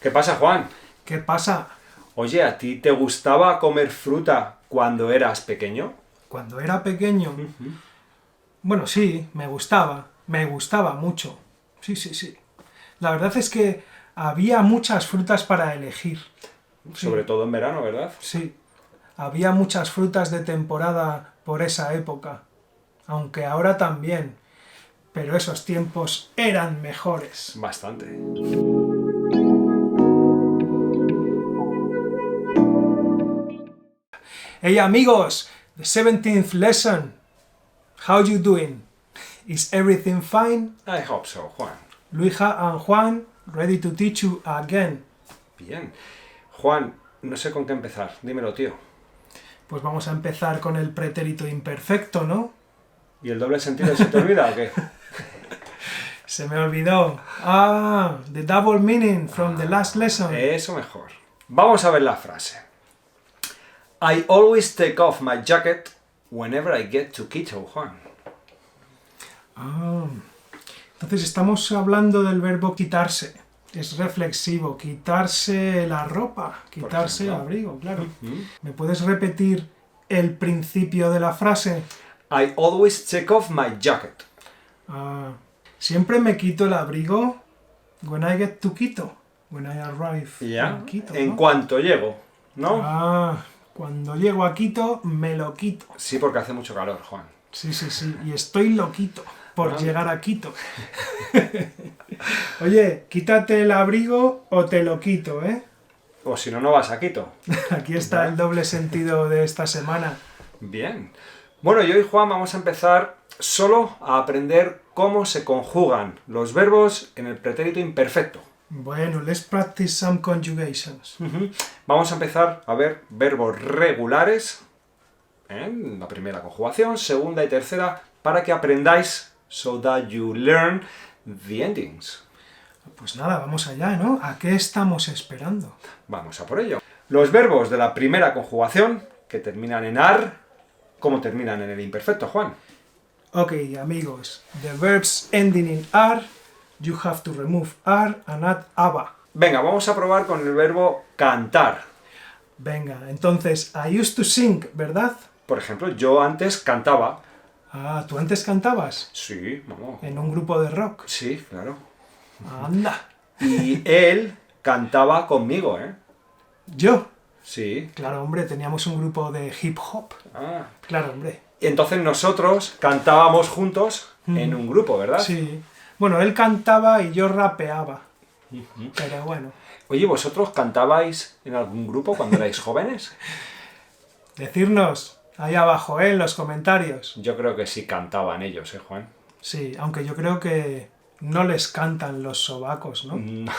¿Qué pasa, Juan? ¿Qué pasa? Oye, ¿a ti te gustaba comer fruta cuando eras pequeño? Cuando era pequeño, bueno, sí, me gustaba mucho. Sí. La verdad es que había muchas frutas para elegir. Sobre todo en verano, ¿verdad? Sí, había muchas frutas de temporada por esa época, aunque ahora también, pero esos tiempos eran mejores. Bastante. Hey amigos, the 17th lesson. How you doing? Is everything fine? I hope so, Juan. Luija and Juan, ready to teach you again. Bien. Juan, no sé con qué empezar. Dímelo, tío. Pues vamos a empezar con el pretérito imperfecto, ¿no? ¿Y el doble sentido se te olvida o qué? Se me olvidó. The double meaning from the last lesson. Eso mejor. Vamos a ver la frase. I always take off my jacket whenever I get to Quito, Juan. Entonces estamos hablando del verbo quitarse. Es reflexivo, quitarse la ropa, quitarse el abrigo, claro. ¿Me puedes repetir el principio de la frase? I always take off my jacket. Siempre me quito el abrigo when I get to Quito, when I arrive Ya. in Quito, En ¿no? cuanto llego, ¿no? Cuando llego a Quito, me lo quito. Sí, porque hace mucho calor, Juan. Sí, y estoy loquito por llegar a Quito. Oye, quítate el abrigo o te lo quito, ¿eh? O si no, no vas a Quito. Aquí está el doble sentido de esta semana. Bien. Bueno, y hoy, Juan, vamos a empezar solo a aprender cómo se conjugan los verbos en el pretérito imperfecto. Bueno, let's practice some conjugations. Vamos a empezar a ver verbos regulares en la primera conjugación, segunda y tercera, para que aprendáis so that you learn the endings. Pues nada, vamos allá, ¿no? ¿A qué estamos esperando? Vamos a por ello. Los verbos de la primera conjugación, que terminan en ar, ¿cómo terminan en el imperfecto, Juan? Ok, amigos. The verbs ending in ar, you have to remove ar and add aba. Venga, vamos a probar con el verbo cantar. Venga, entonces, I used to sing, ¿verdad? Por ejemplo, yo antes cantaba. ¿Tú antes cantabas? Sí, vamos. ¿En un grupo de rock? Sí, claro. Anda. Y él cantaba conmigo, ¿eh? ¿Yo? Sí. Claro, hombre, teníamos un grupo de hip hop. Claro, hombre. Y entonces nosotros cantábamos juntos en un grupo, ¿verdad? Sí. Bueno, él cantaba y yo rapeaba. Pero bueno. Oye, ¿vosotros cantabais en algún grupo cuando erais jóvenes? Decirnos ahí abajo, en los comentarios. Yo creo que sí cantaban ellos, Juan? Sí, aunque yo creo que no les cantan los sobacos, ¿no? No.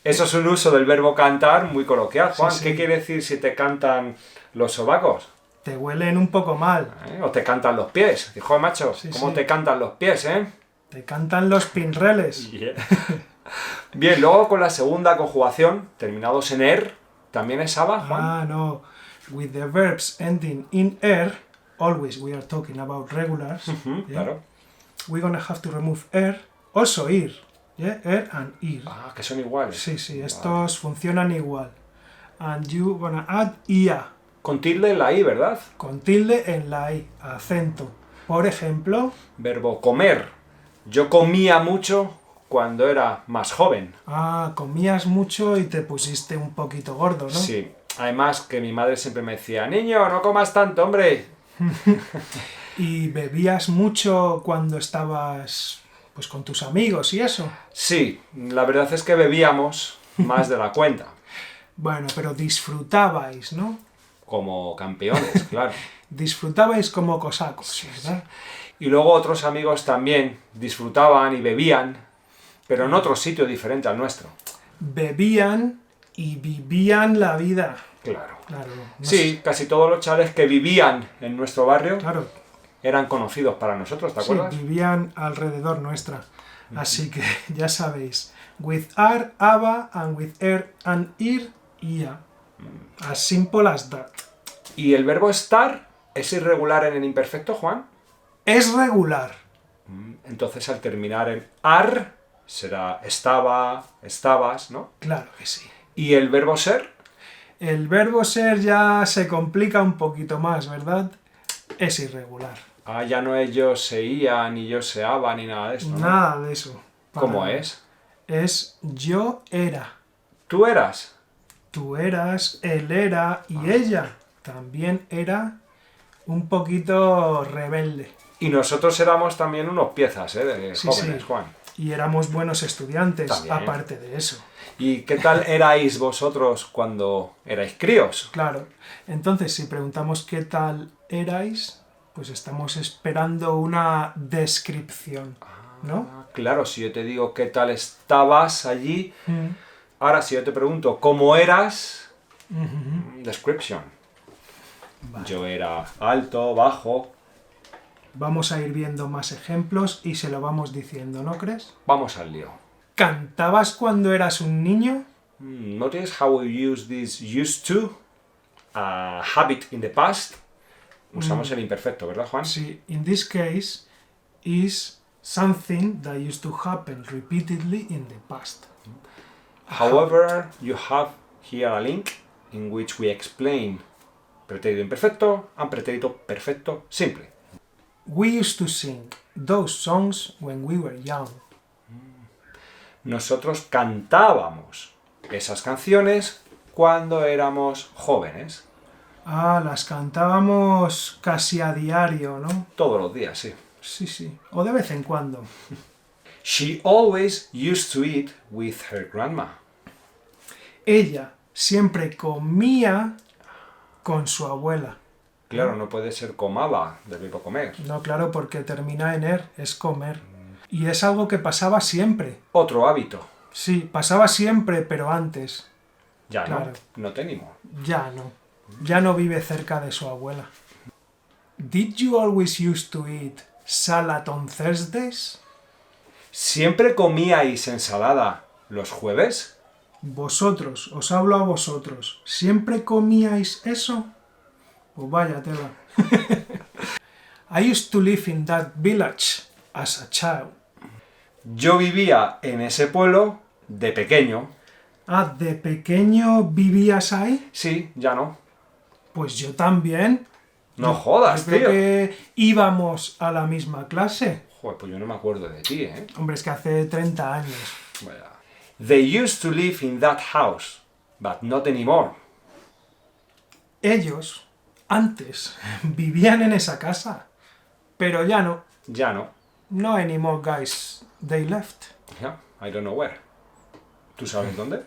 Eso es un uso del verbo cantar muy coloquial, Juan. Sí. ¿Qué quiere decir si te cantan los sobacos? Te huelen un poco mal. O te cantan los pies. Dijo, macho, Sí, ¿cómo sí. te cantan los pies, Te cantan los pinreles. Yeah. Bien, luego con la segunda conjugación, terminados en er, ¿también es aba, Juan? No. With the verbs ending in er, always we are talking about regulars. Yeah? Claro. We're gonna have to remove er, also ir. Yeah? Er and ir. Que son iguales. Sí, estos funcionan igual. And you gonna add ia, Con tilde en la i, ¿verdad? con tilde en la i, acento. Por ejemplo, Verbo comer. Yo comía mucho cuando era más joven. comías mucho y te pusiste un poquito gordo, ¿no? Sí. Además que mi madre siempre me decía, niño, no comas tanto, hombre. ¿Y bebías mucho cuando estabas pues con tus amigos y eso? Sí, la verdad es que bebíamos más de la cuenta. Bueno, pero disfrutabais, ¿no? Como campeones, claro. Disfrutabais como cosacos, ¿verdad? Y luego otros amigos también disfrutaban y bebían, pero en otro sitio diferente al nuestro. Bebían y vivían la vida. Claro. No Sí, casi todos los chavales que vivían en nuestro barrio Claro. eran conocidos para nosotros, ¿te acuerdas? Sí, vivían alrededor nuestra. Así que ya sabéis. With ar, aba, and with er and ir, ia. As simple as that. ¿Y el verbo estar es irregular en el imperfecto, Juan? Es regular. Entonces al terminar en ar, será estaba, estabas, ¿no? Claro que sí. ¿Y el verbo ser? El verbo ser ya se complica un poquito más, ¿verdad? Es irregular. Ah, ya no es yo seía, ni yo seaba, ni nada de esto, ¿no? Nada de eso. ¿Cómo Para- es? Es yo era. ¿Tú eras? Tú eras, él era y ella también era un poquito rebelde. Y nosotros éramos también unos piezas, de Sí, jóvenes, sí. Juan. Y éramos buenos estudiantes, También. aparte de eso. ¿Y qué tal erais vosotros cuando erais críos? Claro. Entonces, si preguntamos qué tal erais, pues estamos esperando una descripción, ¿no? Ah, claro, si yo te digo qué tal estabas allí, ahora si yo te pregunto cómo eras, description. Vale. Yo era alto, bajo. Vamos a ir viendo más ejemplos y se lo vamos diciendo, ¿no crees? Vamos al lío. ¿Cantabas cuando eras un niño? Notice how we use this used to, a habit in the past. Usamos el imperfecto, ¿verdad, Juan? Sí, in this case is something that used to happen repeatedly in the past. However, you have here a link in which we explain pretérito imperfecto and pretérito perfecto simple. We used to sing those songs when we were young. Nosotros cantábamos esas canciones cuando éramos jóvenes. Ah, las cantábamos casi a diario, ¿no? Todos los días, sí. Sí, sí. O de vez en cuando. She always used to eat with her grandma. Ella siempre comía con su abuela. Claro, no puede ser comaba, del verbo comer. No, claro, porque termina en er, es comer. Y es algo que pasaba siempre. Otro hábito. Sí, pasaba siempre, pero antes. Ya Claro. no tenemos. Ya no. Ya no vive cerca de su abuela. Did you always used to eat salad on Thursdays? ¿Siempre comíais ensalada los jueves? Vosotros, os hablo a vosotros. ¿Siempre comíais eso? Pues vaya tela. I used to live in that village as a child. Yo vivía en ese pueblo de pequeño. Ah, ¿de pequeño vivías ahí? Sí, ya no. Pues yo también. No jodas, Yo creo tío. que íbamos a la misma clase. Joder, pues yo no me acuerdo de ti, ¿eh? Hombre, es que hace 30 años. Vaya. They used to live in that house, but not anymore. Ellos, antes, vivían en esa casa. Pero ya no. Ya no. No anymore, guys. They left. Yeah, I don't know where. ¿Tú sabes dónde?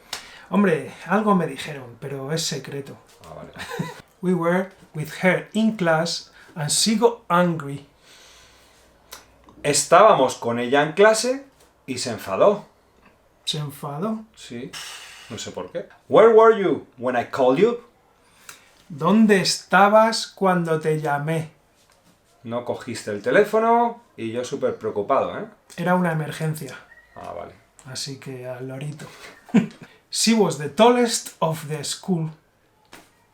Hombre, algo me dijeron, pero es secreto. Ah, vale. We were with her in class and she got angry. Estábamos con ella en clase y se enfadó. Se enfadó. Sí, no sé por qué. Where were you when I called you? ¿Dónde estabas cuando te llamé? No cogiste el teléfono y yo súper preocupado, ¿eh? Era una emergencia, Ah, vale. así que al lorito. She was the tallest of the school.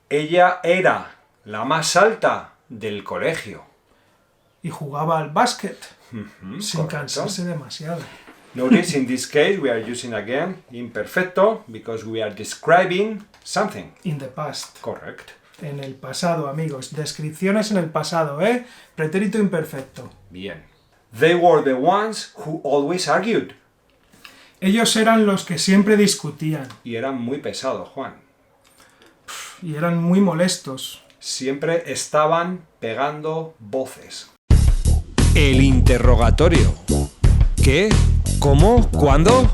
Ella era la más alta del colegio. Y jugaba al básquet, sin correcto. cansarse demasiado. Notice in this case we are using again imperfecto because we are describing something. In the past. Correct. En el pasado, amigos. Descripciones en el pasado, ¿eh? Pretérito imperfecto. Bien. They were the ones who always argued. Ellos eran los que siempre discutían Y eran muy pesados, Juan. y eran muy molestos. Siempre estaban pegando voces. El interrogatorio. ¿Qué? ¿Cómo? ¿Cuándo?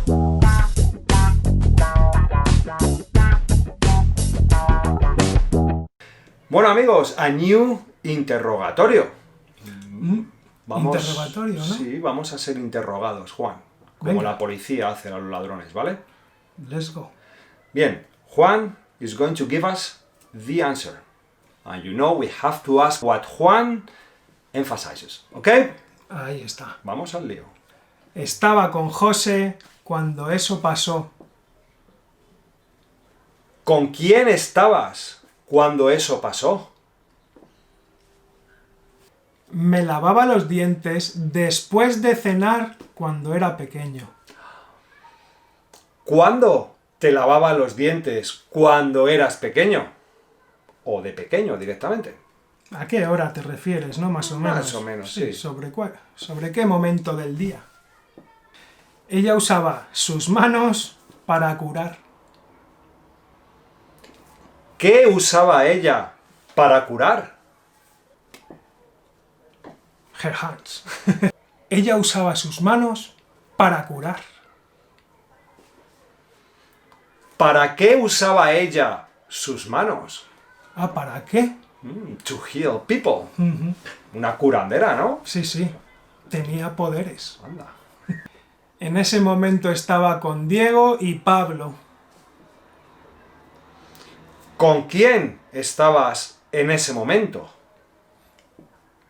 Bueno, amigos, a new interrogatorio. Interrogatorio, ¿no? Sí, vamos a ser interrogados, Juan. Como Venga. la policía hace a los ladrones, ¿vale? Let's go. Bien, Juan is going to give us the answer. And you know we have to ask what Juan emphasizes, ¿ok? Ahí está. Vamos al lío. Estaba con José cuando eso pasó. ¿Con quién estabas cuando eso pasó? Me lavaba los dientes después de cenar cuando era pequeño. ¿Cuándo te lavabas los dientes? ¿Cuando eras pequeño? O de pequeño directamente. ¿A qué hora te refieres, no? Más o menos. Más o menos, sí. ¿Sobre qué momento del día? Ella usaba sus manos para curar. ¿Qué usaba ella para curar? Her hands. Ella usaba sus manos para curar. ¿Para qué usaba ella sus manos? ¿Ah, para qué? To heal people. Ujú. Una curandera, ¿no? Sí, sí. Tenía poderes. Anda. En ese momento estaba con Diego y Pablo. ¿Con quién estabas en ese momento?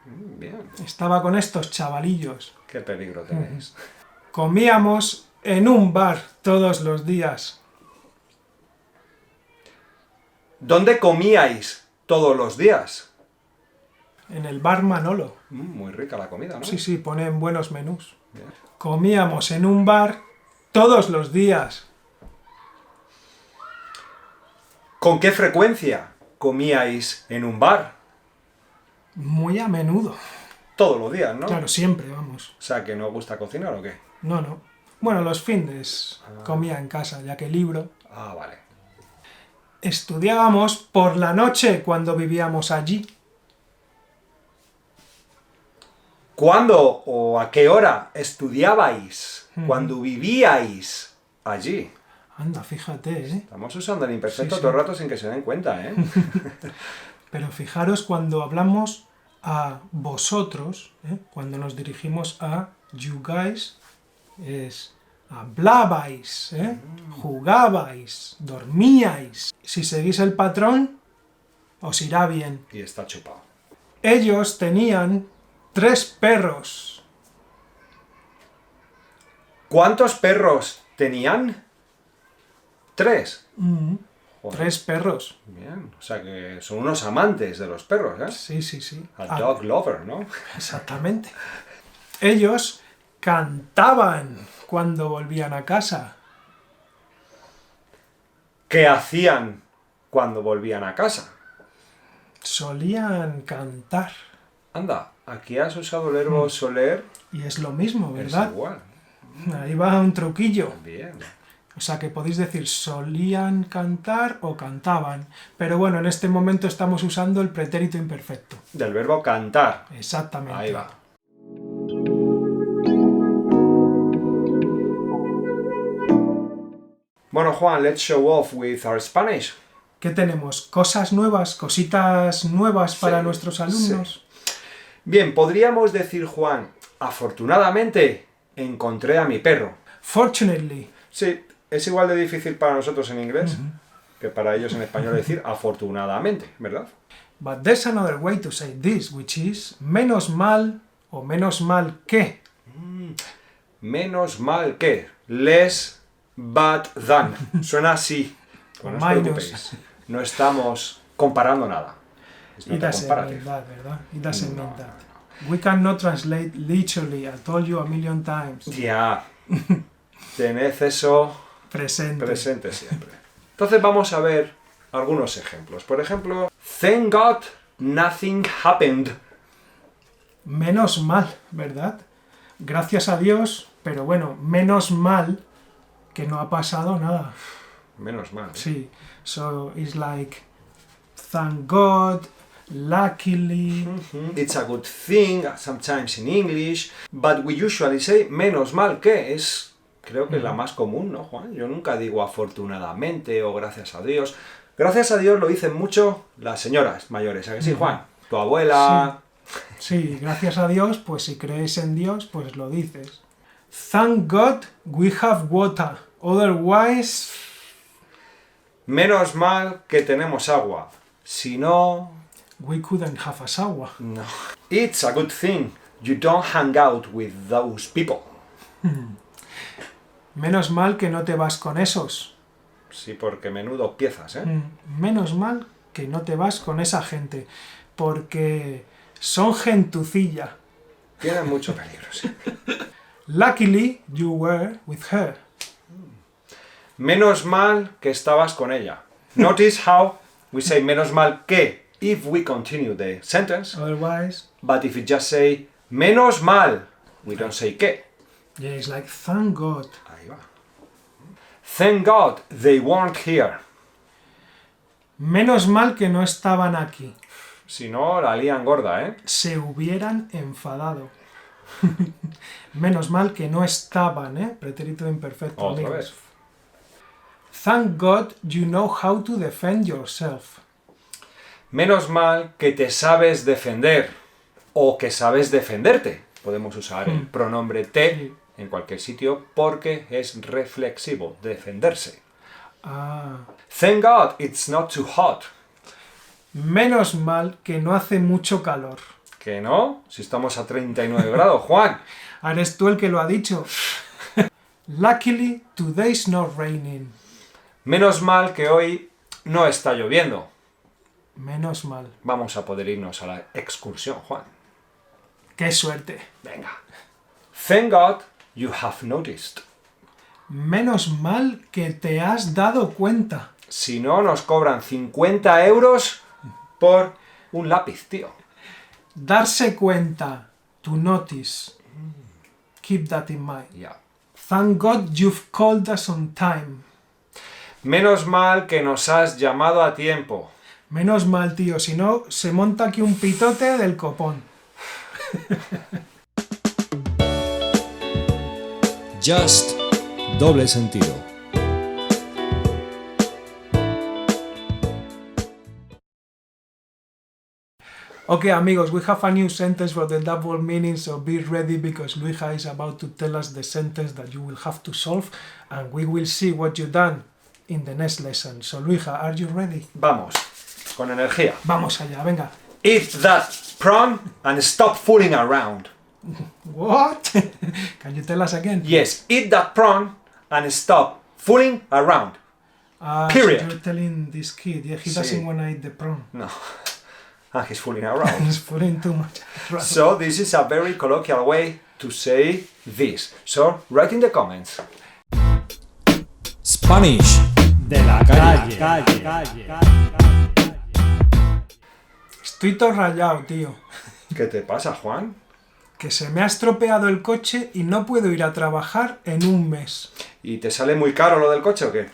Bien. Estaba con estos chavalillos. Qué peligro tenéis. Comíamos en un bar todos los días. ¿Dónde comíais todos los días? En el bar Manolo. Muy rica la comida, ¿no? Sí, sí, ponen buenos menús. Bien. Comíamos en un bar todos los días. ¿Con qué frecuencia comíais en un bar? Muy a menudo. Todos los días, ¿no? Claro, siempre, vamos. O sea, ¿que no os gusta cocinar o qué? No, no. Bueno, los findes comía en casa, ya que libro. Ah, vale. Estudiábamos por la noche cuando vivíamos allí. ¿Cuándo o a qué hora estudiabais cuando vivíais allí? Anda, fíjate, ¿eh? Estamos usando el imperfecto Sí, sí. todo el rato sin que se den cuenta, ¿eh? Pero fijaros cuando hablamos a vosotros, ¿eh? Cuando nos dirigimos a you guys, es hablabais, ¿eh? Jugabais, dormíais. Si seguís el patrón, os irá bien. Y está chupado. Ellos tenían 3 perros. ¿Cuántos perros tenían? 3. Joder. 3 perros. Bien, o sea que son unos amantes de los perros, ¿eh? Sí, sí, sí. A dog lover, ¿no? Exactamente. Ellos cantaban cuando volvían a casa. ¿Qué hacían cuando volvían a casa? Solían cantar. Anda, aquí has usado el verbo soler. Y es lo mismo, Es ¿verdad? igual. Ahí va un truquillo. Bien. O sea que podéis decir solían cantar o cantaban. Pero bueno, en este momento estamos usando el pretérito imperfecto. Del verbo cantar. Exactamente. Ahí va. Bueno, Juan, let's show off with our Spanish. ¿Qué tenemos? ¿Cosas nuevas? ¿Cositas nuevas para Sí, nuestros alumnos? Bien, podríamos decir, Juan, afortunadamente encontré a mi perro. Fortunately. Sí, es igual de difícil para nosotros en inglés que para ellos en español decir afortunadamente, ¿verdad? But there's another way to say this, which is menos mal o menos mal que. Menos mal que. Less bad than. Suena así. Pues no os Minus. preocupéis. No estamos comparando nada. Es It not a doesn't comparative. mean that, ¿verdad? It doesn't mean that. We cannot translate literally. I told you a million times. Ya. Tened eso Presente. presente siempre. Entonces vamos a ver algunos ejemplos. Por ejemplo, thank God nothing happened. Menos mal, ¿verdad? Gracias a Dios, pero bueno, menos mal que no ha pasado nada. Menos mal. Sí. So it's like, thank God, luckily. It's a good thing, sometimes in English, but we usually say menos mal que es, creo que la más común, ¿no, Juan? Yo nunca digo afortunadamente o gracias a Dios. Gracias a Dios lo dicen mucho las señoras mayores, ¿a que sí, Juan? Tu abuela... Sí, gracias a Dios, pues si crees en Dios, pues lo dices. Thank God we have water, otherwise... Menos mal que tenemos agua. Si no... We couldn't have a shower. No. It's a good thing you don't hang out with those people. Menos mal que no te vas con esos. Sí, porque menudo piezas, ¿eh? Menos mal que no te vas con esa gente, porque son gentucilla. Tienen mucho peligro, sí. Luckily, you were with her. Menos mal que estabas con ella. Notice how we say menos mal que if we continue the sentence, Otherwise, but if we just say menos mal, we don't say que. yeah, it's like, thank God. Ahí va. Thank God they weren't here. Menos mal que no estaban aquí. Si no, la lían gorda, ¿eh? Se hubieran enfadado. Menos mal que no estaban, ¿eh? Pretérito imperfecto. Otra amigos. vez. Thank God you know how to defend yourself. Menos mal que te sabes defender o que sabes defenderte. Podemos usar el pronombre te en cualquier sitio porque es reflexivo, defenderse. Ah. Thank God it's not too hot. Menos mal que no hace mucho calor. ¿Que no? Si estamos a 39 grados, Juan. Ahora eres tú el que lo ha dicho. Luckily, today's not raining. Menos mal que hoy no está lloviendo. Menos mal. Vamos a poder irnos a la excursión, Juan. ¡Qué suerte! Venga. Thank God you have noticed. Menos mal que te has dado cuenta. Si no, nos cobran 50 euros por un lápiz, tío. Darse cuenta. To notice. Keep that in mind. Ya. Thank God you've called us on time. Menos mal que nos has llamado a tiempo. Menos mal, tío, si no, se monta aquí un pitote del copón. Just doble sentido. Okay, amigos, we have a new sentence for the double meaning, so be ready because Luija is about to tell us the sentence that you will have to solve, and we will see what you've done in the next lesson. So, Luija, are you ready? Vamos, con energía. Vamos allá, venga. Eat that prawn and stop fooling around. What? Can you tell us again? Yes, eat that prawn and stop fooling around. Period. So you're telling this kid, yeah, he doesn't want to eat the prawn. No. And he's fooling around. He's putting too much. So this is a very colloquial way to say this. So write in the comments. Spanish de la calle. Estoy todo rayado, tío. ¿Qué te pasa, Juan? Que se me ha estropeado el coche y no puedo ir a trabajar en un mes. ¿Y te sale muy caro lo del coche o qué?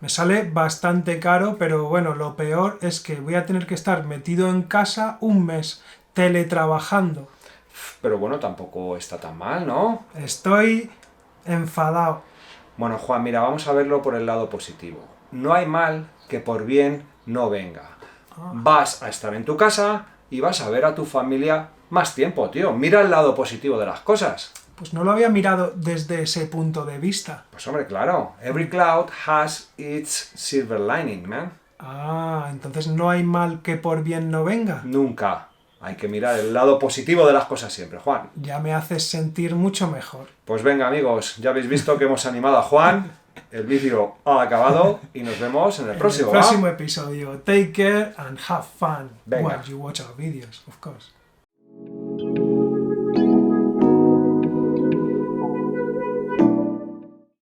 Me sale bastante caro, pero bueno, lo peor es que voy a tener que estar metido en casa un mes, teletrabajando. Pero bueno, tampoco está tan mal, ¿no? Estoy enfadado. Bueno, Juan, mira, vamos a verlo por el lado positivo. No hay mal que por bien no venga. Vas a estar en tu casa y vas a ver a tu familia más tiempo, tío. Mira el lado positivo de las cosas. Pues no lo había mirado desde ese punto de vista. Pues hombre, claro. Every cloud has its silver lining, man. Ah, entonces no hay mal que por bien no venga. Nunca. Hay que mirar el lado positivo de las cosas siempre, Juan. Ya me haces sentir mucho mejor. Pues venga, amigos, ya habéis visto que hemos animado a Juan. El vídeo ha acabado y nos vemos en el próximo. En el próximo episodio. Take care and have fun Venga. while you watch our videos, of course.